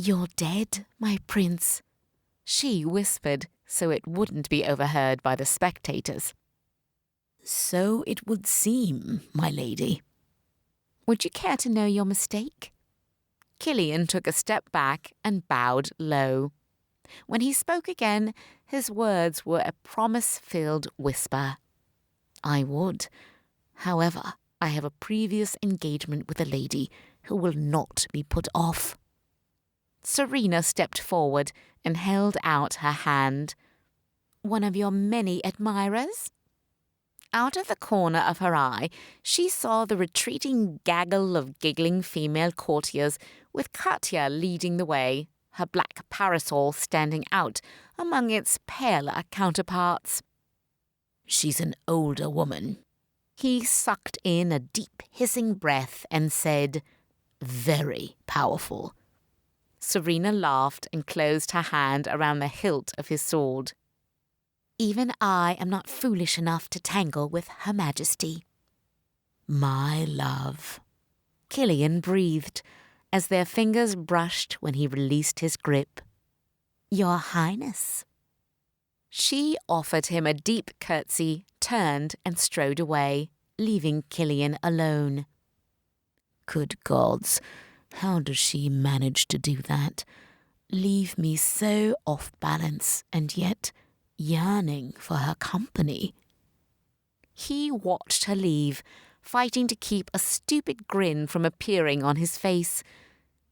"You're dead, my prince," she whispered so it wouldn't be overheard by the spectators. "So it would seem, my lady." "Would you care to know your mistake?" Kilian took a step back and bowed low. When he spoke again, his words were a promise-filled whisper. "I would. However, I have a previous engagement with a lady who will not be put off." Serena stepped forward and held out her hand. "One of your many admirers?" Out of the corner of her eye, she saw the retreating gaggle of giggling female courtiers, with Katya leading the way, her black parasol standing out among its paler counterparts. "She's an older woman." He sucked in a deep hissing breath and said, "Very powerful." Serena laughed and closed her hand around the hilt of his sword. "Even I am not foolish enough to tangle with Her Majesty." "My love," Kilian breathed as their fingers brushed when he released his grip. "Your Highness." She offered him a deep curtsy, turned and strode away, leaving Kilian alone. Good gods, how does she manage to do that? Leave me so off balance and yet yearning for her company. He watched her leave, fighting to keep a stupid grin from appearing on his face.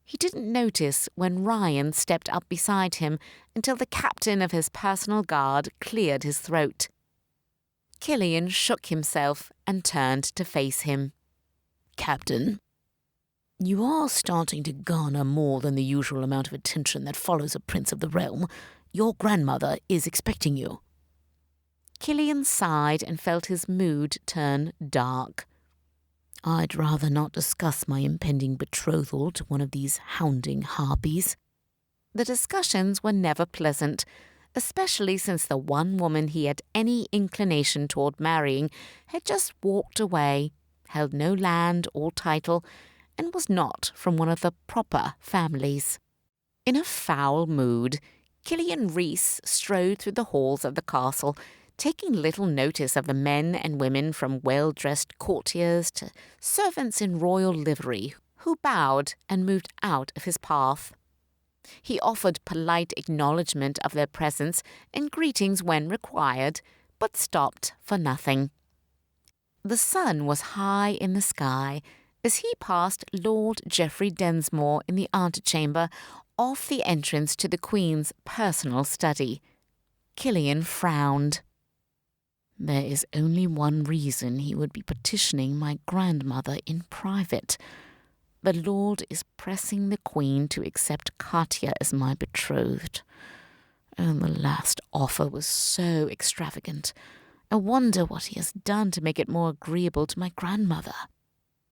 He didn't notice when Ryan stepped up beside him until the captain of his personal guard cleared his throat. Kilian shook himself and turned to face him. "Captain, you are starting to garner more than the usual amount of attention that follows a prince of the realm. Your grandmother is expecting you." Kilian sighed and felt his mood turn dark. "I'd rather not discuss my impending betrothal to one of these hounding harpies." The discussions were never pleasant, especially since the one woman he had any inclination toward marrying had just walked away, held no land or title, and was not from one of the proper families. In a foul mood, Kilian Reese strode through the halls of the castle, taking little notice of the men and women from well-dressed courtiers to servants in royal livery who bowed and moved out of his path. He offered polite acknowledgement of their presence and greetings when required, but stopped for nothing. The sun was high in the sky as he passed Lord Geoffrey Densmore in the antechamber off the entrance to the Queen's personal study. Kilian frowned. There is only one reason he would be petitioning my grandmother in private. The Lord is pressing the Queen to accept Katya as my betrothed. And the last offer was so extravagant. I wonder what he has done to make it more agreeable to my grandmother.